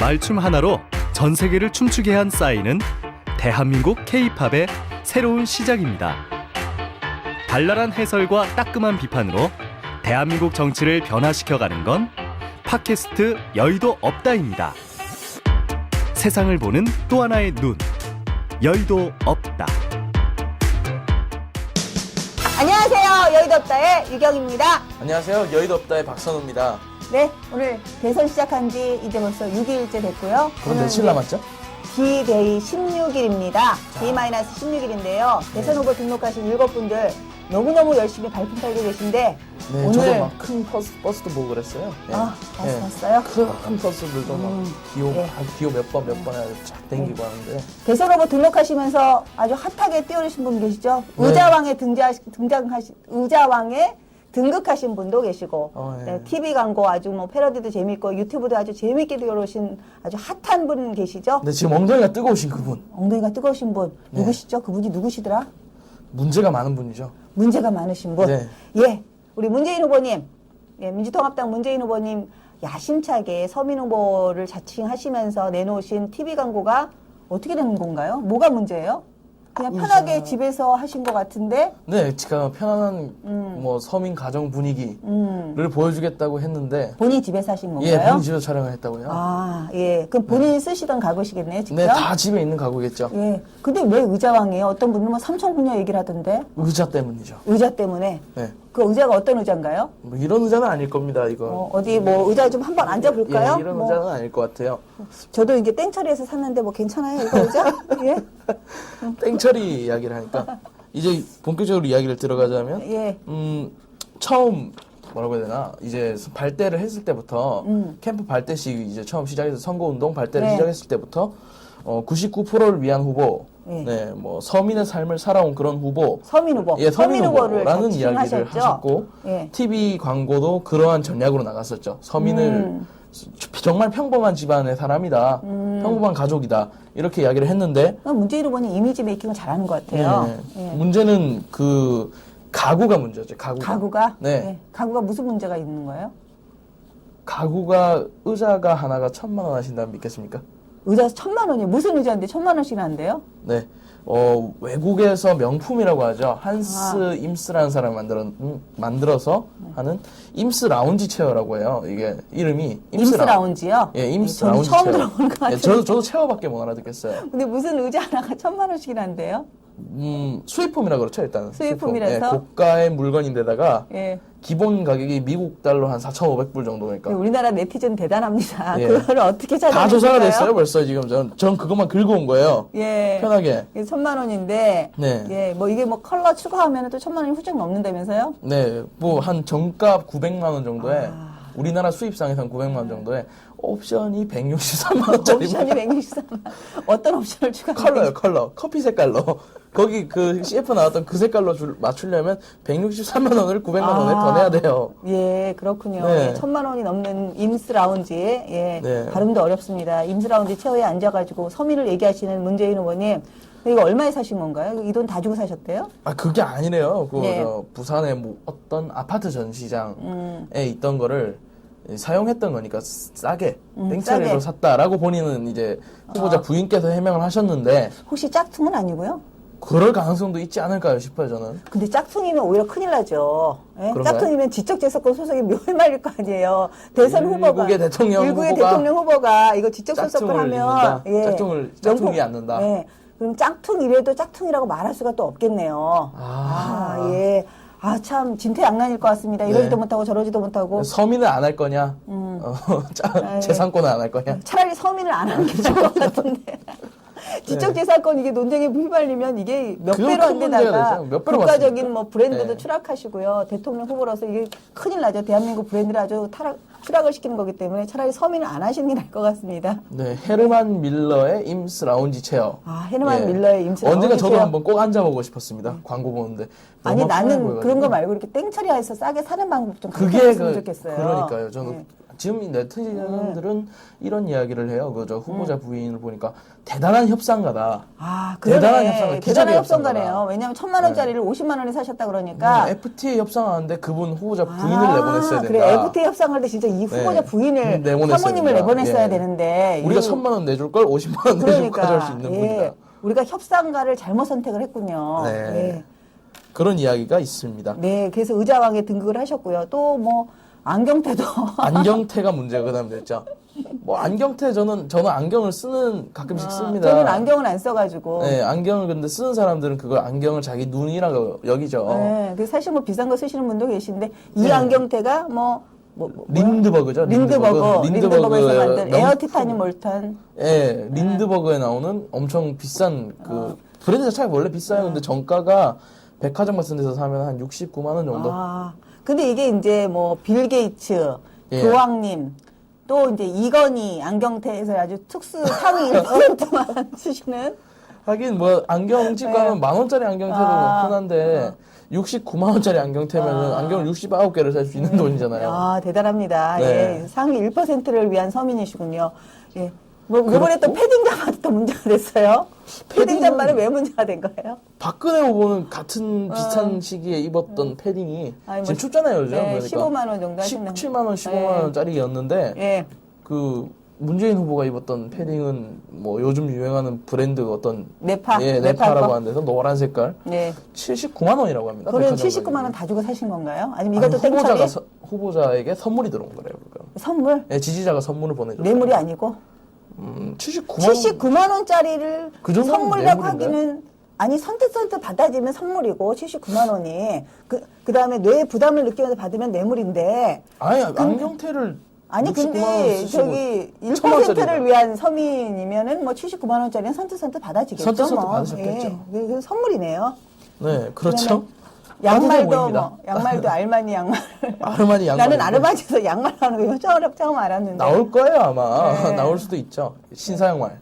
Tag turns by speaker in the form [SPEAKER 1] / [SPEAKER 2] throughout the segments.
[SPEAKER 1] 말춤 하나로 전 세계를 춤추게 한 싸이는 대한민국 K-팝의 새로운 시작입니다. 발랄한 해설과 따끔한 비판으로 대한민국 정치를 변화시켜가는 건 팟캐스트 여의도 없다입니다. 세상을 보는 또 하나의 눈, 여의도 없다.
[SPEAKER 2] 안녕하세요. 여의도 없다의 유경입니다.
[SPEAKER 3] 안녕하세요. 여의도 없다의 박선우입니다.
[SPEAKER 2] 네, 오늘 대선 시작한 지 이제 벌써 6일째 됐고요.
[SPEAKER 3] 그럼 며칠 남았죠?
[SPEAKER 2] D-Day 16일입니다. D-16일인데요. 대선 후보 등록하신 7분들 너무너무 열심히 발품 팔고 계신데
[SPEAKER 3] 네,
[SPEAKER 2] 오늘
[SPEAKER 3] 저도 막 큰 버스도 보고 그랬어요. 네.
[SPEAKER 2] 버스 봤어요?
[SPEAKER 3] 큰 버스들도 막 기호 몇 번 해가지고 쫙 땡기고 하는데.
[SPEAKER 2] 대선 후보 등록하시면서 아주 핫하게 뛰어오신 분 계시죠?
[SPEAKER 3] 네.
[SPEAKER 2] 의자왕에 등극하신 분도 계시고,
[SPEAKER 3] 네.
[SPEAKER 2] 네, TV 광고 아주 뭐 패러디도 재밌고 유튜브도 아주 재밌게 뛰어오신 아주 핫한 분 계시죠?
[SPEAKER 3] 근데 지금 엉덩이가 뜨거우신 그분.
[SPEAKER 2] 엉덩이가 뜨거우신 분
[SPEAKER 3] 네.
[SPEAKER 2] 누구시죠? 그분이 누구시더라?
[SPEAKER 3] 문제가 많은 분이죠.
[SPEAKER 2] 문제가 많으신 분.
[SPEAKER 3] 네.
[SPEAKER 2] 예, 우리 문재인 후보님, 예, 민주통합당 문재인 후보님 야심차게 서민 후보를 자칭하시면서 내놓으신 TV 광고가 어떻게 되는 건가요? 뭐가 문제예요? 그냥 편하게 집에서 하신 것 같은데.
[SPEAKER 3] 네, 제가 편안한 뭐 서민 가정 분위기를 보여주겠다고 했는데.
[SPEAKER 2] 본인 집에서 하신 건가요?
[SPEAKER 3] 예, 본인 집에서 촬영을 했다고요.
[SPEAKER 2] 아, 예. 그럼 본인이 쓰시던 가구시겠네요, 직접?
[SPEAKER 3] 네, 다 집에 있는 가구겠죠.
[SPEAKER 2] 예. 근데 왜 의자왕이에요? 어떤 분은 뭐 삼천분야 얘기를 하던데?
[SPEAKER 3] 의자 때문이죠.
[SPEAKER 2] 의자 때문에?
[SPEAKER 3] 네.
[SPEAKER 2] 그 의자가 어떤 의자인가요?
[SPEAKER 3] 뭐 이런 의자는 아닐 겁니다, 이거.
[SPEAKER 2] 어디 뭐 의자 좀 한번 앉아볼까요?
[SPEAKER 3] 예, 이런
[SPEAKER 2] 뭐,
[SPEAKER 3] 의자는 아닐 것 같아요.
[SPEAKER 2] 저도 이게 땡처리에서 샀는데 뭐 괜찮아요, 이거 의자? 예?
[SPEAKER 3] 땡처리 이야기를 하니까 이제 본격적으로 이야기를 들어가자면
[SPEAKER 2] 예.
[SPEAKER 3] 처음 뭐라고 해야 되나 이제 발대를 했을 때부터 캠프 발대식 이제 처음 시작해서 선거운동 발대를
[SPEAKER 2] 네.
[SPEAKER 3] 시작했을 때부터 99%를 위한 후보,
[SPEAKER 2] 네.
[SPEAKER 3] 네, 뭐 서민의 삶을 살아온 그런 후보,
[SPEAKER 2] 서민 후보.
[SPEAKER 3] 예, 서민
[SPEAKER 2] 후보를
[SPEAKER 3] 후보라는 이야기를
[SPEAKER 2] 자칭하셨죠?
[SPEAKER 3] 하셨고,
[SPEAKER 2] 예.
[SPEAKER 3] TV 광고도 그러한 전략으로 나갔었죠. 서민을 정말 평범한 집안의 사람이다, 평범한 가족이다 이렇게 이야기를 했는데,
[SPEAKER 2] 문재인 후보는 이미지 메이킹을 잘하는 것 같아요.
[SPEAKER 3] 네,
[SPEAKER 2] 예.
[SPEAKER 3] 문제는 그 가구가 문제죠.
[SPEAKER 2] 가구가?
[SPEAKER 3] 네.
[SPEAKER 2] 예. 가구가 무슨 문제가 있는 거예요?
[SPEAKER 3] 가구가 의자가 하나가 1,000만 원 하신다면 믿겠습니까?
[SPEAKER 2] 의자 1,000만 원이요? 무슨 의자인데 1,000만 원씩이나 한대요?
[SPEAKER 3] 네. 외국에서 명품이라고 하죠. 한스 임스라는 사람이 만들어서 하는 임스 라운지 체어라고 해요. 이게 이름이
[SPEAKER 2] 임스 라운지요?
[SPEAKER 3] 예, 임스
[SPEAKER 2] 저는
[SPEAKER 3] 라운지
[SPEAKER 2] 처음
[SPEAKER 3] 체어.
[SPEAKER 2] 들어보는 것 같아요.
[SPEAKER 3] 예, 저도 체어밖에 못 알아듣겠어요.
[SPEAKER 2] 근데 무슨 의자 하나가 1,000만 원씩이나 한대요?
[SPEAKER 3] 수입품이라고 그렇죠, 일단은.
[SPEAKER 2] 수입품이라서?
[SPEAKER 3] 예, 고가의 물건인데다가
[SPEAKER 2] 예.
[SPEAKER 3] 기본 가격이 미국 달러 한 4,500불 정도니까.
[SPEAKER 2] 우리나라 네티즌 대단합니다.
[SPEAKER 3] 예.
[SPEAKER 2] 그거를 어떻게 찾아냈을까요?
[SPEAKER 3] 다 조사가 됐어요, 벌써 지금. 전 그것만 긁어온 거예요.
[SPEAKER 2] 예.
[SPEAKER 3] 편하게.
[SPEAKER 2] 이게 1,000만 원인데,
[SPEAKER 3] 네.
[SPEAKER 2] 예, 뭐 이게 뭐 컬러 추가하면 또 1,000만 원이 훌쩍 넘는다면서요?
[SPEAKER 3] 네, 뭐 한 정가 900만 원 정도에 우리나라 수입상에선 900만 원 정도에 옵션이 163만 원짜리
[SPEAKER 2] 옵션이 163만 원. 어떤 옵션을 추가하는
[SPEAKER 3] 컬러요, 컬러. 커피 색깔로. 거기 그 CF 나왔던 그 색깔로 맞추려면 163만 원을 900만 원에 더 내야 돼요.
[SPEAKER 2] 예, 그렇군요.
[SPEAKER 3] 네.
[SPEAKER 2] 예, 1,000만 원이 넘는 임스 라운지에, 예,
[SPEAKER 3] 네.
[SPEAKER 2] 발음도 어렵습니다. 임스 라운지 체어에 앉아가지고 서민을 얘기하시는 문재인 후보님, 이거 얼마에 사신 건가요? 이 돈 다 주고 사셨대요?
[SPEAKER 3] 아, 그게 아니래요.
[SPEAKER 2] 네.
[SPEAKER 3] 부산에 뭐 어떤 아파트 전시장에 있던 거를 사용했던 거니까 싸게 땡처리로
[SPEAKER 2] 싸게.
[SPEAKER 3] 샀다라고 본인은 이제 후보자 부인께서 해명을 하셨는데
[SPEAKER 2] 혹시 짝퉁은 아니고요?
[SPEAKER 3] 그럴 가능성도 있지 않을까요 싶어요, 저는.
[SPEAKER 2] 근데 짝퉁이면 오히려 큰일 나죠. 예?
[SPEAKER 3] 그런가요?
[SPEAKER 2] 짝퉁이면 지적재산권 소송이 멸말릴 거 아니에요. 대선 후보가
[SPEAKER 3] 일국의 대통령
[SPEAKER 2] 대통령 후보가 이거 지적재산권
[SPEAKER 3] 짝퉁을
[SPEAKER 2] 하면
[SPEAKER 3] 입는다? 짝퉁을 짝퉁이 않는다?
[SPEAKER 2] 예. 그럼 짝퉁이래도 짝퉁이라고 말할 수가 또 없겠네요. 예. 아, 참 진퇴양난일 것 같습니다. 이러지도
[SPEAKER 3] 네.
[SPEAKER 2] 못하고 저러지도 못하고.
[SPEAKER 3] 서민은 안 할 거냐? 재산권은 안 할 거냐?
[SPEAKER 2] 차라리 서민을 안 하는 게 좋을 것 같은데. 지적재산권 이게 논쟁에 휘말리면 이게 몇
[SPEAKER 3] 그건
[SPEAKER 2] 배로
[SPEAKER 3] 큰
[SPEAKER 2] 안
[SPEAKER 3] 문제가
[SPEAKER 2] 되다가
[SPEAKER 3] 되죠. 몇 배로
[SPEAKER 2] 국가적인
[SPEAKER 3] 맞습니까?
[SPEAKER 2] 뭐 브랜드도
[SPEAKER 3] 네.
[SPEAKER 2] 추락하시고요. 대통령 후보로서 이게 큰일 나죠. 대한민국 브랜드를 아주 추락을 시키는 거기 때문에 차라리 서민을 안 하시는 게 나을 것 같습니다.
[SPEAKER 3] 네, 헤르만 밀러의 임스 라운지 체어.
[SPEAKER 2] 헤르만 밀러의 임스 라운지
[SPEAKER 3] 언젠가 저도
[SPEAKER 2] 체어.
[SPEAKER 3] 한번 꼭 앉아보고 싶었습니다. 광고 보는데.
[SPEAKER 2] 아니
[SPEAKER 3] 너무 편해
[SPEAKER 2] 나는
[SPEAKER 3] 보여가지고.
[SPEAKER 2] 그런 거 말고 이렇게 땡처리해서 싸게 사는 방법 좀
[SPEAKER 3] 그게
[SPEAKER 2] 가르쳐줬으면 좋겠어요.
[SPEAKER 3] 그러니까요. 저는 지금 이 네티즌들은 이런 이야기를 해요. 그저 후보자 부인을 보니까 대단한 협상가다.
[SPEAKER 2] 아,
[SPEAKER 3] 대단한
[SPEAKER 2] 그러네.
[SPEAKER 3] 협상가,
[SPEAKER 2] 대단한
[SPEAKER 3] 기적의
[SPEAKER 2] 협상가네요.
[SPEAKER 3] 협상가다.
[SPEAKER 2] 왜냐하면 1,000만 원짜리를 50만 원에 사셨다 그러니까.
[SPEAKER 3] FTA 협상하는데 그분 후보자 부인을 내보냈어야 된다.
[SPEAKER 2] 그래, FTA 협상할 때 진짜 이 후보자
[SPEAKER 3] 네.
[SPEAKER 2] 부인을
[SPEAKER 3] 내보냈어야
[SPEAKER 2] 사모님을
[SPEAKER 3] 된다.
[SPEAKER 2] 내보냈어야
[SPEAKER 3] 예.
[SPEAKER 2] 되는데.
[SPEAKER 3] 우리가
[SPEAKER 2] 이-
[SPEAKER 3] 1,000만 원 내줄 걸 50만 원 내주고 가져갈 수 있는 분이다.
[SPEAKER 2] 우리가 협상가를 잘못 선택을 했군요.
[SPEAKER 3] 네.
[SPEAKER 2] 예.
[SPEAKER 3] 그런 이야기가 있습니다.
[SPEAKER 2] 네, 그래서 의자왕에 등극을 하셨고요. 또 뭐 안경테도
[SPEAKER 3] 안경테가 문제가 그다음 됐죠. 뭐 안경테 저는 안경을 가끔씩 씁니다.
[SPEAKER 2] 저는 안경을 안 써가지고.
[SPEAKER 3] 네, 안경을 근데 쓰는 사람들은 그걸 안경을 자기 눈이라고 여기죠.
[SPEAKER 2] 네, 그래서 사실 뭐 비싼 거 쓰시는 분도 계신데 이
[SPEAKER 3] 네.
[SPEAKER 2] 안경테가 뭐야?
[SPEAKER 3] 린드버그죠.
[SPEAKER 2] 린드버그에서 만든
[SPEAKER 3] 명품.
[SPEAKER 2] 에어 티타늄 몰탄.
[SPEAKER 3] 예, 린드버그에 나오는 엄청 비싼 브랜드 자체가 원래 비싸요. 근데 정가가 백화점 같은 데서 사면 한 69만 원 정도.
[SPEAKER 2] 근데 이게 이제 뭐 빌 게이츠,
[SPEAKER 3] 예.
[SPEAKER 2] 교황님, 또 이제 이건희 안경테에서 아주 특수 상위 1%만 쓰시는.
[SPEAKER 3] 하긴 뭐 안경집 가면 10,000원짜리 안경테도 흔한데 69만 원짜리 안경테면은 안경을 69개를 살 수 있는 돈이잖아요.
[SPEAKER 2] 아, 대단합니다.
[SPEAKER 3] 네.
[SPEAKER 2] 예, 상위 1%를 위한 서민이시군요. 예. 뭐, 이번에 또 패딩 잠바도 또 문제가 됐어요. 패딩 잠바는 왜 문제가 된 거예요?
[SPEAKER 3] 박근혜 후보는 같은 비슷한 시기에 입었던 패딩이
[SPEAKER 2] 아니, 뭐
[SPEAKER 3] 지금 춥잖아요, 요즘.
[SPEAKER 2] 네,
[SPEAKER 3] 그러니까
[SPEAKER 2] 15만 원 정도 하시는.
[SPEAKER 3] 17만 원, 15만 원짜리였는데
[SPEAKER 2] 예.
[SPEAKER 3] 그 문재인 후보가 입었던 패딩은 뭐 요즘 유행하는 브랜드 어떤
[SPEAKER 2] 네파.
[SPEAKER 3] 예,
[SPEAKER 2] 네파
[SPEAKER 3] 네파라고
[SPEAKER 2] 거?
[SPEAKER 3] 하는 데서 노란 색깔
[SPEAKER 2] 네.
[SPEAKER 3] 79만 원이라고 합니다.
[SPEAKER 2] 그거는
[SPEAKER 3] 백화점
[SPEAKER 2] 79만 원
[SPEAKER 3] 가격이.
[SPEAKER 2] 다 주고 사신 건가요? 아니면
[SPEAKER 3] 아니,
[SPEAKER 2] 이것도 땡처리?
[SPEAKER 3] 후보자에게 선물이 들어온 거래요. 그러니까.
[SPEAKER 2] 선물?
[SPEAKER 3] 예, 지지자가 선물을 보내줬어요.
[SPEAKER 2] 뇌물이 아니고?
[SPEAKER 3] 79만 원.
[SPEAKER 2] 79만 원짜리를
[SPEAKER 3] 그 정도는
[SPEAKER 2] 선물이라고
[SPEAKER 3] 뇌물인데?
[SPEAKER 2] 하기는 아니 선뜻선뜻 받아지면 선물이고 79만 원이 그다음에 뇌 부담을 느끼면서 받으면 뇌물인데
[SPEAKER 3] 아니, 안경테를
[SPEAKER 2] 아니
[SPEAKER 3] 69만 원
[SPEAKER 2] 근데
[SPEAKER 3] 쓰시고
[SPEAKER 2] 저기
[SPEAKER 3] 1,000만 원짜리가.
[SPEAKER 2] 1%를 위한 서민이면은 뭐 79만 원짜리는 선뜻선뜻 받아지겠죠.
[SPEAKER 3] 선뜻선뜻
[SPEAKER 2] 뭐.
[SPEAKER 3] 받으셨겠죠.
[SPEAKER 2] 예, 그 선물이네요.
[SPEAKER 3] 네, 그렇죠.
[SPEAKER 2] 양말도
[SPEAKER 3] 보입니다.
[SPEAKER 2] 뭐 양말도 알마니 양말.
[SPEAKER 3] 아르마니 양말.
[SPEAKER 2] 나는 아르바니에서 양말 하는 거 처음 알았는데.
[SPEAKER 3] 나올 거예요, 아마.
[SPEAKER 2] 네.
[SPEAKER 3] 나올 수도 있죠. 신사양말.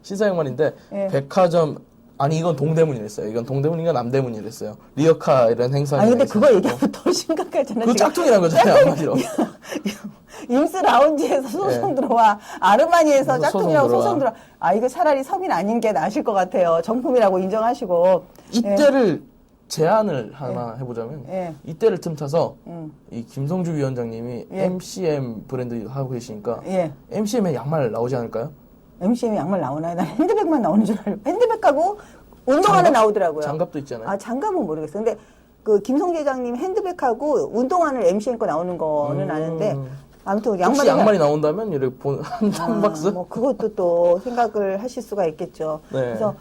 [SPEAKER 3] 신사양말인데
[SPEAKER 2] 네.
[SPEAKER 3] 백화점 아니 이건 동대문이랬어요. 이건 동대문인가 남대문이랬어요. 리어카 이런 행사.
[SPEAKER 2] 아니 근데 그거 얘기하면 더 심각하잖아요.
[SPEAKER 3] 그
[SPEAKER 2] 지금.
[SPEAKER 3] 짝퉁이란 거잖아요, 한마디로.
[SPEAKER 2] 임스 라운지에서 소송 들어와 아르마니에서
[SPEAKER 3] 그래서
[SPEAKER 2] 짝퉁이라고
[SPEAKER 3] 소송
[SPEAKER 2] 소송 들어와. 아 이거 차라리 서민 아닌 게 나으실 것 같아요. 정품이라고 인정하시고.
[SPEAKER 3] 이때를 제안을 하나 해보자면
[SPEAKER 2] 예.
[SPEAKER 3] 이때를 틈타서
[SPEAKER 2] 음.
[SPEAKER 3] 이 김성주 위원장님이
[SPEAKER 2] 예.
[SPEAKER 3] MCM 브랜드 하고 계시니까
[SPEAKER 2] 예.
[SPEAKER 3] MCM에 양말 나오지 않을까요?
[SPEAKER 2] MCM이 양말 나오나요? 난 핸드백만 나오는 줄 알고. 핸드백하고 운동화는
[SPEAKER 3] 장갑?
[SPEAKER 2] 나오더라고요.
[SPEAKER 3] 장갑도 있잖아요.
[SPEAKER 2] 아 장갑은 모르겠어요. 근데 그 김성주 회장님 핸드백하고 운동화를 MCM 거 나오는 거는 아는데 아무튼
[SPEAKER 3] 혹시
[SPEAKER 2] 양말이
[SPEAKER 3] 양말이 나온다면 이렇게 한 박스?
[SPEAKER 2] 뭐 그것도 또 생각을 하실 수가 있겠죠.
[SPEAKER 3] 네.
[SPEAKER 2] 그래서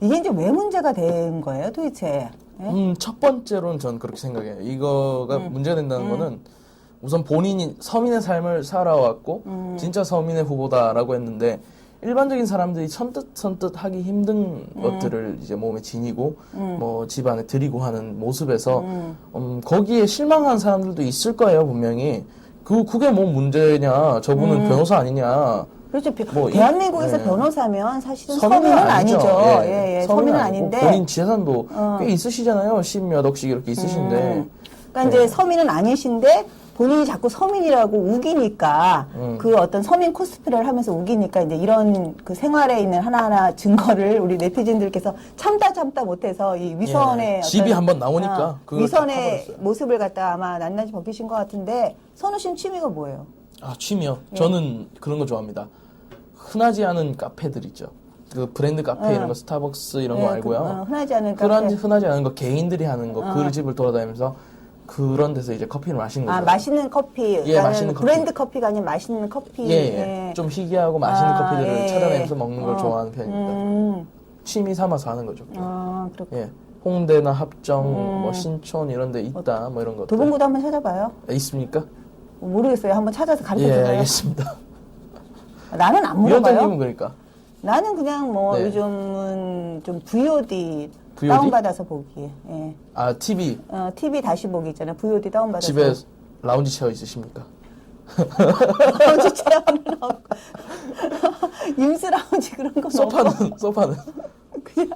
[SPEAKER 2] 이게 이제 왜 문제가 된 거예요, 도대체? 예?
[SPEAKER 3] 첫 번째로는 저는 그렇게 생각해요. 이거가 문제가 된다는 거는 우선 본인이 서민의 삶을 살아왔고 진짜 서민의 후보다라고 했는데 일반적인 사람들이 선뜻 하기 힘든 것들을 이제 몸에 지니고 뭐 집안에 들이고 하는 모습에서 거기에 실망한 사람들도 있을 거예요, 분명히. 그게 뭐 문제냐? 저분은 변호사 아니냐?
[SPEAKER 2] 그렇죠.
[SPEAKER 3] 뭐
[SPEAKER 2] 대한민국에서
[SPEAKER 3] 네.
[SPEAKER 2] 변호사면 사실은 서민은 아니죠. 예, 서민은 아닌데.
[SPEAKER 3] 본인 재산도 꽤 있으시잖아요. 10몇 억씩 이렇게 있으신데.
[SPEAKER 2] 그러니까 이제 서민은 아니신데 본인이 자꾸 서민이라고 우기니까 그 어떤 서민 코스프레를 하면서 우기니까 이제 이런 그 생활에 있는 하나하나 증거를 우리 네티즌들께서 참다 못해서 이 위선의 어떤,
[SPEAKER 3] 집이 한번 나오니까 그걸 다
[SPEAKER 2] 위선의
[SPEAKER 3] 파버렸어요.
[SPEAKER 2] 모습을 갖다 아마 낱낱이 벗기신 것 같은데 선우 씨는 취미가 뭐예요?
[SPEAKER 3] 아, 취미요? 저는 그런 거 좋아합니다. 흔하지 않은 카페들 있죠. 그 브랜드 카페 이런 거 스타벅스 이런 거 말고요.
[SPEAKER 2] 흔하지 않은
[SPEAKER 3] 그런
[SPEAKER 2] 카페.
[SPEAKER 3] 흔하지 않은 거 개인들이 하는 거 그 집을 돌아다니면서 그런 데서 이제 커피를 마시는 거죠.
[SPEAKER 2] 아, 맛있는 커피.
[SPEAKER 3] 예, 맛있는 커피.
[SPEAKER 2] 브랜드 커피가 아닌 맛있는 커피.
[SPEAKER 3] 예. 좀 희귀하고 맛있는 커피들을
[SPEAKER 2] 예.
[SPEAKER 3] 찾아내면서 먹는 걸 좋아하는 편입니다. 취미 삼아서 하는 거죠.
[SPEAKER 2] 그렇군.
[SPEAKER 3] 예. 홍대나 합정, 뭐 신촌 이런 데 있다, 뭐 이런 것들.
[SPEAKER 2] 도봉구도 한번 찾아봐요.
[SPEAKER 3] 있습니까?
[SPEAKER 2] 모르겠어요. 한번 찾아서 가르쳐
[SPEAKER 3] 예,
[SPEAKER 2] 줘요.
[SPEAKER 3] 알겠습니다.
[SPEAKER 2] 나는 안
[SPEAKER 3] 위원장님은
[SPEAKER 2] 물어봐요.
[SPEAKER 3] 그러니까.
[SPEAKER 2] 나는 그냥 뭐
[SPEAKER 3] 네.
[SPEAKER 2] 요즘은 좀 VOD
[SPEAKER 3] VOD?
[SPEAKER 2] 다운받아서 보기. 예.
[SPEAKER 3] 아, TV.
[SPEAKER 2] TV 다시 보기 있잖아요. VOD 다운받아서.
[SPEAKER 3] 집에 라운지 체어 있으십니까?
[SPEAKER 2] 라운지 체험은 없고. 임스 라운지 그런 건 없고.
[SPEAKER 3] 소파는?
[SPEAKER 2] 그냥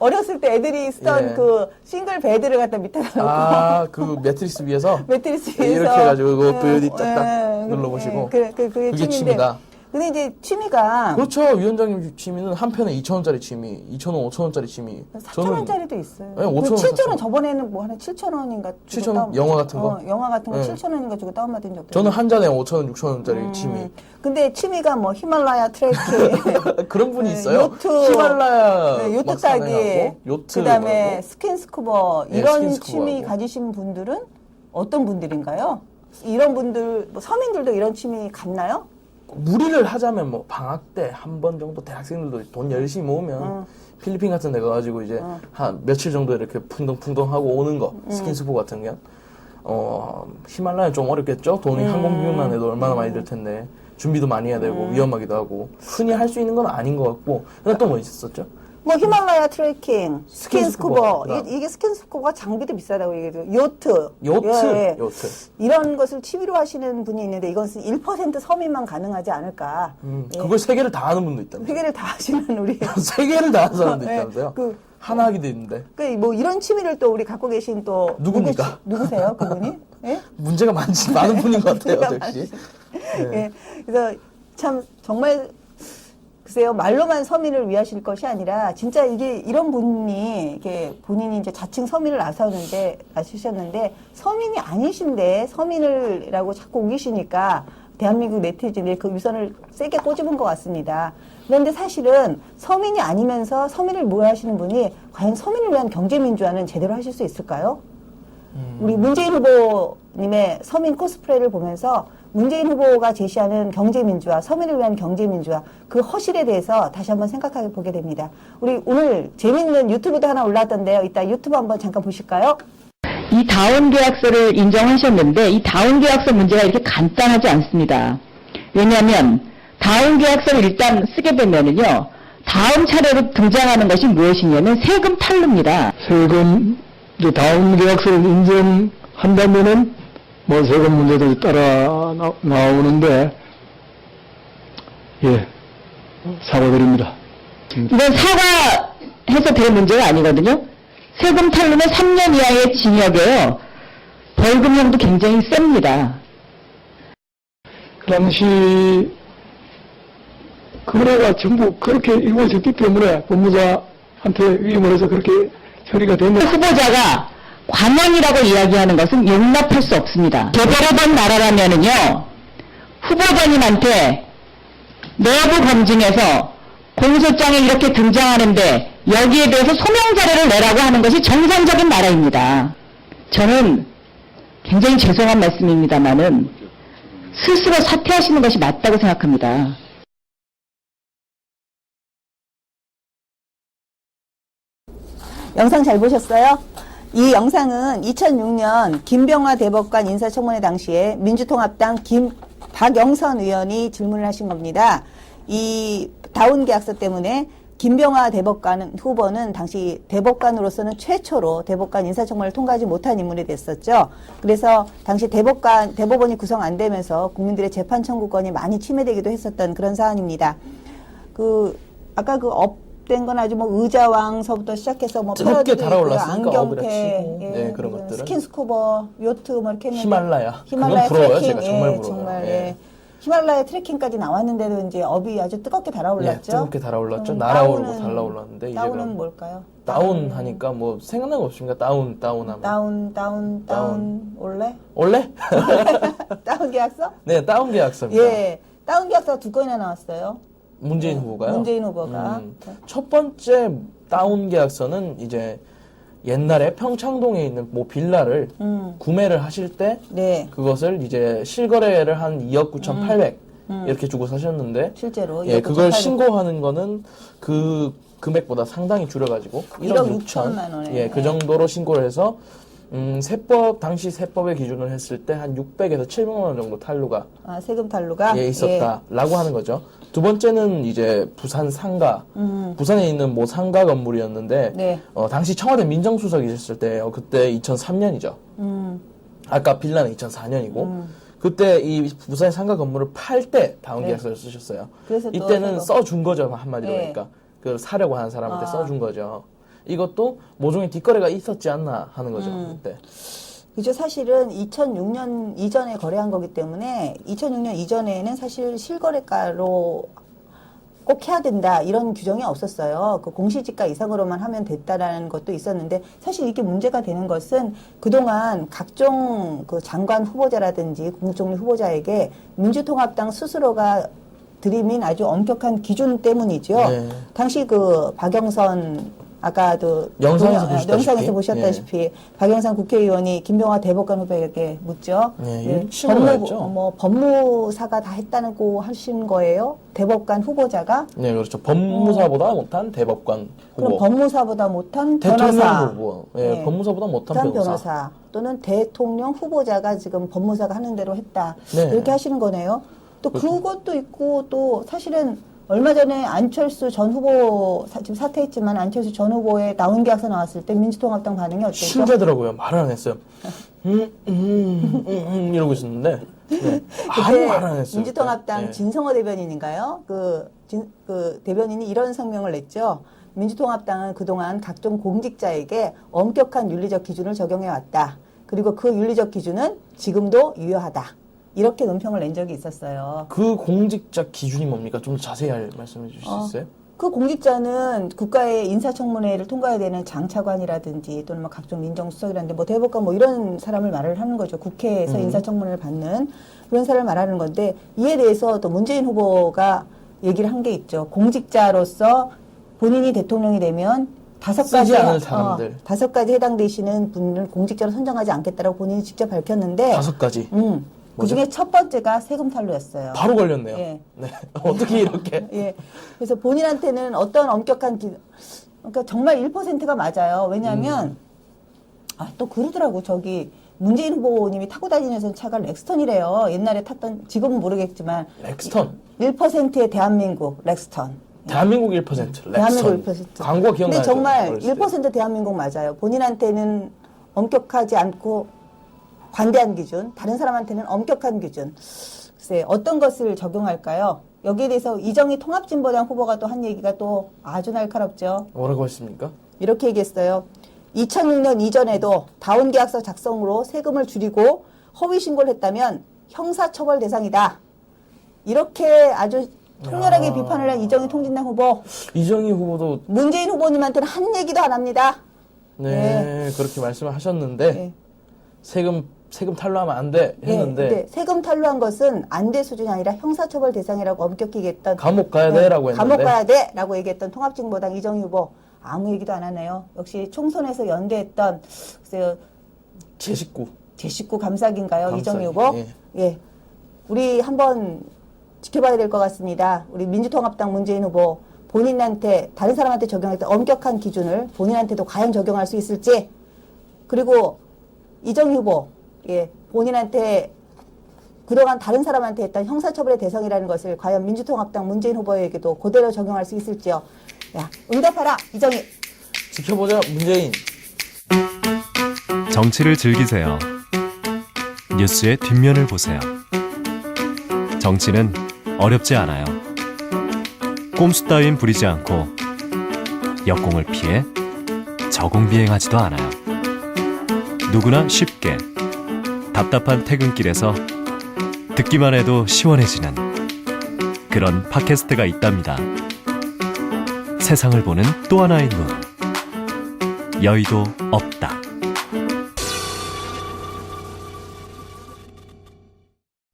[SPEAKER 2] 어렸을 때 애들이 쓰던
[SPEAKER 3] 예.
[SPEAKER 2] 그 싱글 베드를 갖다 밑에다 놓고
[SPEAKER 3] 아, 그 매트리스 위에서
[SPEAKER 2] 매트리스 위에서
[SPEAKER 3] 이렇게 해가지고 그거
[SPEAKER 2] 예,
[SPEAKER 3] 어디 짝딱
[SPEAKER 2] 예,
[SPEAKER 3] 눌러보시고.
[SPEAKER 2] 그게
[SPEAKER 3] 그게
[SPEAKER 2] 취미인데.
[SPEAKER 3] 취미다.
[SPEAKER 2] 근데 이제 취미가
[SPEAKER 3] 그렇죠. 위원장님 취미는 한 편에 2,000원짜리 취미, 2,000원, 5,000원짜리 취미.
[SPEAKER 2] 4,000원짜리도 있어요.
[SPEAKER 3] 네,
[SPEAKER 2] 그
[SPEAKER 3] 5,000원
[SPEAKER 2] 7,000원 저번에는 뭐 한 7,000원인가
[SPEAKER 3] 7,000원? 영화 같은 거?
[SPEAKER 2] 영화 같은 거
[SPEAKER 3] 네.
[SPEAKER 2] 7,000원인가 주고 다운받은 적도
[SPEAKER 3] 저는
[SPEAKER 2] 있어요.
[SPEAKER 3] 한 잔에 5,000원, 6,000원짜리 취미.
[SPEAKER 2] 근데 취미가 뭐 히말라야 트레킹,
[SPEAKER 3] 그런 분이
[SPEAKER 2] 네,
[SPEAKER 3] 있어요.
[SPEAKER 2] 요트,
[SPEAKER 3] 히말라야
[SPEAKER 2] 네, 요트
[SPEAKER 3] 막
[SPEAKER 2] 타기,
[SPEAKER 3] 산행하고, 요트
[SPEAKER 2] 그다음에
[SPEAKER 3] 뭐라고?
[SPEAKER 2] 스킨스쿠버
[SPEAKER 3] 네,
[SPEAKER 2] 이런
[SPEAKER 3] 스킨스쿠버하고.
[SPEAKER 2] 취미 가지신 분들은 어떤 분들인가요? 이런 분들 뭐 서민들도 이런 취미 갖나요?
[SPEAKER 3] 무리를 하자면 뭐 방학 때 한 번 정도 대학생들도 돈 열심히 모으면 필리핀 같은 데 가가지고 이제 한 며칠 정도 이렇게 풍덩풍덩 하고 오는 거 스킨스쿠버 같은 게 히말라야 좀 어렵겠죠? 돈이 항공비용만 해도 얼마나 많이 들 텐데 준비도 많이 해야 되고 위험하기도 하고 흔히 할 수 있는 건 아닌 것 같고 근데 또 뭐 있었죠?
[SPEAKER 2] 뭐 히말라야 트레킹, 스킨스쿠버
[SPEAKER 3] 스킨스쿠버.
[SPEAKER 2] 이게 스킨스쿠버가 장비도 비싸다고 얘기해요. 요트,
[SPEAKER 3] 요트.
[SPEAKER 2] 이런 것을 취미로 하시는 분이 있는데 이것은 1% 서민만 가능하지 않을까. 예.
[SPEAKER 3] 그걸 세 개를 다 하는 분도 있다면서요?
[SPEAKER 2] 세 개를 다 하시는 우리
[SPEAKER 3] 세 개를 다 하는 사람도
[SPEAKER 2] 네,
[SPEAKER 3] 있다면서요?
[SPEAKER 2] 그-
[SPEAKER 3] 하나 하기도 있는데
[SPEAKER 2] 뭐 이런 취미를 또 우리 갖고 계신 또
[SPEAKER 3] 누굽니까?
[SPEAKER 2] 누구세요, 그분이? 예?
[SPEAKER 3] 문제가 많은 분인 것 같아요,
[SPEAKER 2] 문제가
[SPEAKER 3] 역시.
[SPEAKER 2] 예. 그래서 참 정말 글쎄요 말로만 서민을 위하실 것이 아니라 진짜 이게 이런 분이 이게 본인이 이제 자칭 서민을 나서셨는데 서민이 아니신데 서민을라고 자꾸 우기시니까 대한민국 네티즌이 그 위선을 세게 꼬집은 것 같습니다. 그런데 사실은 서민이 아니면서 서민을 모하시는 분이 과연 서민을 위한 경제민주화는 제대로 하실 수 있을까요? 우리 문재인 후보님의 서민 코스프레를 보면서 문재인 후보가 제시하는 경제민주화, 서민을 위한 경제민주화, 그 허실에 대해서 다시 한번 생각해 보게 됩니다. 우리 오늘 재밌는 유튜브도 하나 올라왔던데요. 이따 유튜브 한번 잠깐 보실까요?
[SPEAKER 4] 이 다운 계약서를 인정하셨는데 이 다운 계약서 문제가 이렇게 간단하지 않습니다. 왜냐하면 다운 계약서를 일단 쓰게 되면은요. 다음 차례로 등장하는 것이 무엇이냐면 세금 탈루입니다.
[SPEAKER 5] 세금 이제 다운 계약서를 인정한다면은 뭐 세금 문제도 따라 나오는데 예 사과드립니다.
[SPEAKER 4] 이건 사과해서 될 문제가 아니거든요. 세금 탈루는 3년 이하의 징역이에요. 벌금형도 굉장히 셉니다.
[SPEAKER 5] 그 당시 거래가 전부 그렇게 이루어졌기 때문에 법무사한테 위임을 해서 그렇게 처리가 되면
[SPEAKER 4] 후보자가 관원이라고 이야기하는 것은 용납할 수 없습니다. 개발하던 나라라면은요, 후보자님한테 내부 검증에서 공소장에 이렇게 등장하는데 여기에 대해서 소명 자료를 내라고 하는 것이 정상적인 나라입니다. 저는 굉장히 죄송한 말씀입니다만은 스스로 사퇴하시는 것이 맞다고 생각합니다.
[SPEAKER 2] 영상 잘 보셨어요? 이 영상은 2006년 김병화 대법관 인사청문회 당시에 민주통합당 박영선 의원이 질문을 하신 겁니다. 이 다운 계약서 때문에 김병화 대법관 후보는 당시 대법관으로서는 최초로 대법관 인사청문회를 통과하지 못한 인물이 됐었죠. 그래서 당시 대법원이 구성 안 되면서 국민들의 재판 청구권이 많이 침해되기도 했었던 그런 사안입니다. 아까 업된 건 아주 뭐 의자왕서부터 시작해서 뭐
[SPEAKER 3] 뜨겁게
[SPEAKER 2] 패러디도
[SPEAKER 3] 달아올랐으니까
[SPEAKER 2] 있고요.
[SPEAKER 3] 어그래 치고.
[SPEAKER 2] 예,
[SPEAKER 3] 네, 그런 것들은.
[SPEAKER 2] 스킨스쿠버, 요트 뭐 이렇게 했는데
[SPEAKER 3] 히말라야.
[SPEAKER 2] 히말라야
[SPEAKER 3] 그건 부러워요,
[SPEAKER 2] 트레킹,
[SPEAKER 3] 제가. 정말
[SPEAKER 2] 예,
[SPEAKER 3] 부러워요.
[SPEAKER 2] 정말
[SPEAKER 3] 예.
[SPEAKER 2] 예. 히말라야 트레킹까지 나왔는데도 이제 업이 아주 뜨겁게 달아올랐죠.
[SPEAKER 3] 예, 뜨겁게 달아올랐죠.
[SPEAKER 2] 그럼
[SPEAKER 3] 날아오르고
[SPEAKER 2] 다운은-
[SPEAKER 3] 달아올랐는데 이제
[SPEAKER 2] 다운은
[SPEAKER 3] 그럼
[SPEAKER 2] 뭘까요?
[SPEAKER 3] 다운 하니까 뭐 생각난 거 없습니까? 다운 하면
[SPEAKER 2] 다운 올래?
[SPEAKER 3] 원래?
[SPEAKER 2] 다운 계약서?
[SPEAKER 3] 네, 다운 계약서입니다.
[SPEAKER 2] 예, 다운 계약서가 2건이나 나왔어요.
[SPEAKER 3] 문재인 후보가요.
[SPEAKER 2] 문재인 후보가.
[SPEAKER 3] 첫 번째 다운 계약서는 이제 옛날에 평창동에 있는 뭐 빌라를 구매를 하실 때
[SPEAKER 2] 네,
[SPEAKER 3] 그것을 이제 실거래를 한 2억 9,800 이렇게 주고 사셨는데
[SPEAKER 2] 실제로
[SPEAKER 3] 예,
[SPEAKER 2] 2억
[SPEAKER 3] 그걸
[SPEAKER 2] 9,800.
[SPEAKER 3] 신고하는 거는 그 금액보다 상당히 줄여가지고
[SPEAKER 2] 1억 6천만 원에.
[SPEAKER 3] 예, 그 정도로 신고를 해서 당시 세법의 기준을 했을 때 한 600에서 700만 원 정도 탈루가
[SPEAKER 2] 세금 탈루가
[SPEAKER 3] 예, 있었다라고 하는 거죠. 두 번째는 이제 부산 상가, 부산에 있는 뭐 상가 건물이었는데
[SPEAKER 2] 네.
[SPEAKER 3] 당시 청와대 민정수석이셨을 때예요. 그때 2003년이죠. 아까 빌라는 2004년이고 그때 이 부산의 상가 건물을 팔 때 다운
[SPEAKER 2] 네.
[SPEAKER 3] 계약서를 쓰셨어요.
[SPEAKER 2] 그래서 또
[SPEAKER 3] 이때는
[SPEAKER 2] 새거.
[SPEAKER 3] 써준 거죠, 한마디로
[SPEAKER 2] 네.
[SPEAKER 3] 그러니까 그 사려고 하는 사람한테 써준 거죠. 이것도 모종의 뒷거래가 있었지 않나 하는 거죠. 그때.
[SPEAKER 2] 그죠. 사실은 2006년 이전에 거래한 거기 때문에 2006년 이전에는 사실 실거래가로 꼭 해야 된다 이런 규정이 없었어요. 그 공시지가 이상으로만 하면 됐다라는 것도 있었는데 사실 이게 문제가 되는 것은 그동안 각종 그 장관 후보자라든지 국무총리 후보자에게 민주통합당 스스로가 들이민 아주 엄격한 기준 때문이죠.
[SPEAKER 3] 네.
[SPEAKER 2] 당시 그 박영선 아까도
[SPEAKER 3] 영상에서
[SPEAKER 2] 보셨다시피 박영선 국회의원이 김병화 대법관 후보에게 묻죠.
[SPEAKER 3] 네, 신고를 했죠.
[SPEAKER 2] 법무사가 다 했다고 하신 거예요? 대법관 후보자가?
[SPEAKER 3] 네, 그렇죠. 법무사보다 못한 대법관 후보.
[SPEAKER 2] 그럼 법무사보다 못한
[SPEAKER 3] 대통령
[SPEAKER 2] 변호사.
[SPEAKER 3] 후보. 예,
[SPEAKER 2] 네.
[SPEAKER 3] 법무사보다 못한 변호사.
[SPEAKER 2] 또는 대통령 후보자가 지금 법무사가 하는 대로 했다.
[SPEAKER 3] 네.
[SPEAKER 2] 이렇게 하시는 거네요. 또 그것도 있고 또 사실은 얼마 전에 안철수 전 후보 지금 사퇴했지만 안철수 전 후보의 나온 계약서 나왔을 때 민주통합당 반응이 어땠죠?
[SPEAKER 3] 신기하더라고요. 말을 안 했어요. 이러고 있었는데 네.
[SPEAKER 2] 그때
[SPEAKER 3] 말을 안 했어요.
[SPEAKER 2] 민주통합당
[SPEAKER 3] 네.
[SPEAKER 2] 진성호 대변인인가요? 그 대변인이 이런 성명을 냈죠. 민주통합당은 그동안 각종 공직자에게 엄격한 윤리적 기준을 적용해 왔다. 그리고 그 윤리적 기준은 지금도 유효하다. 이렇게 논평을 낸 적이 있었어요.
[SPEAKER 3] 그 공직자 기준이 뭡니까? 좀 더 자세히 말씀해 주실 수 있어요?
[SPEAKER 2] 그 공직자는 국가의 인사청문회를 통과해야 되는 장차관이라든지 또는 뭐 각종 민정수석이라든지 뭐 대법관 뭐 이런 사람을 말을 하는 거죠. 국회에서 인사청문회를 받는 그런 사람을 말하는 건데 이에 대해서 또 문재인 후보가 얘기를 한 게 있죠. 공직자로서 본인이 대통령이 되면 다섯
[SPEAKER 3] 쓰지 않을 사람들.
[SPEAKER 2] 5가지 해당되시는 분을 공직자로 선정하지 않겠다라고 본인이 직접 밝혔는데
[SPEAKER 3] 5가지.
[SPEAKER 2] 그 중에 첫 번째가 세금 탈루였어요.
[SPEAKER 3] 바로 걸렸네요.
[SPEAKER 2] 예.
[SPEAKER 3] 네. 어떻게 이렇게?
[SPEAKER 2] 예. 그래서 본인한테는 어떤 엄격한 그러니까 정말 1%가 맞아요. 왜냐하면 또 그러더라고. 저기 문재인 후보님이 타고 다니는 차가 렉스턴이래요. 옛날에 탔던 지금은 모르겠지만
[SPEAKER 3] 렉스턴.
[SPEAKER 2] 1%의 대한민국 렉스턴.
[SPEAKER 3] 대한민국 1%. 렉스턴.
[SPEAKER 2] 대한민국 1%.
[SPEAKER 3] 광고 기억나요?
[SPEAKER 2] 근데 정말 1% 대한민국 맞아요. 본인한테는 엄격하지 않고 관대한 기준, 다른 사람한테는 엄격한 기준. 글쎄 어떤 것을 적용할까요? 여기에 대해서 이정희 통합진보당 후보가 또 한 얘기가 또 아주 날카롭죠.
[SPEAKER 3] 뭐라고 했습니까?
[SPEAKER 2] 이렇게 얘기했어요. 2006년 이전에도 다운계약서 작성으로 세금을 줄이고 허위 신고를 했다면 형사처벌 대상이다. 이렇게 아주 통렬하게 비판을 한 이정희 통진당 후보.
[SPEAKER 3] 이정희 후보도
[SPEAKER 2] 문재인 후보님한테는 한 얘기도 안 합니다.
[SPEAKER 3] 네, 그렇게 말씀을 하셨는데
[SPEAKER 2] 네.
[SPEAKER 3] 세금 탈루하면 안 돼 했는데
[SPEAKER 2] 네, 세금 탈루한 것은 안 돼 수준이 아니라 형사처벌 대상이라고 엄격히 얘기했던
[SPEAKER 3] 감옥 가야 돼라고 했는데
[SPEAKER 2] 감옥 가야 돼라고 얘기했던 통합진보당 이정희 후보 아무 얘기도 안 하네요. 역시 총선에서 연대했던 글쎄요
[SPEAKER 3] 제 식구.
[SPEAKER 2] 제 식구 감사기인가요?
[SPEAKER 3] 감사기,
[SPEAKER 2] 이정희 후보?
[SPEAKER 3] 예.
[SPEAKER 2] 예. 우리 한번 지켜봐야 될 것 같습니다. 우리 민주통합당 문재인 후보 본인한테 다른 사람한테 적용했던 엄격한 기준을 본인한테도 과연 적용할 수 있을지 그리고 이정희 후보 예, 본인한테 그동안 다른 사람한테 했던 형사처벌의 대상이라는 것을 과연 민주통합당 문재인 후보에게도 그대로 적용할 수 있을지요. 야, 응답하라 이정희.
[SPEAKER 3] 지켜보자 문재인.
[SPEAKER 1] 정치를 즐기세요. 뉴스의 뒷면을 보세요. 정치는 어렵지 않아요. 꼼수 따윈 부리지 않고 역공을 피해 저공 비행하지도 않아요. 누구나 쉽게 답답한 퇴근길에서 듣기만 해도 시원해지는 그런 팟캐스트가 있답니다. 세상을 보는 또 하나의 눈. 여의도 없다.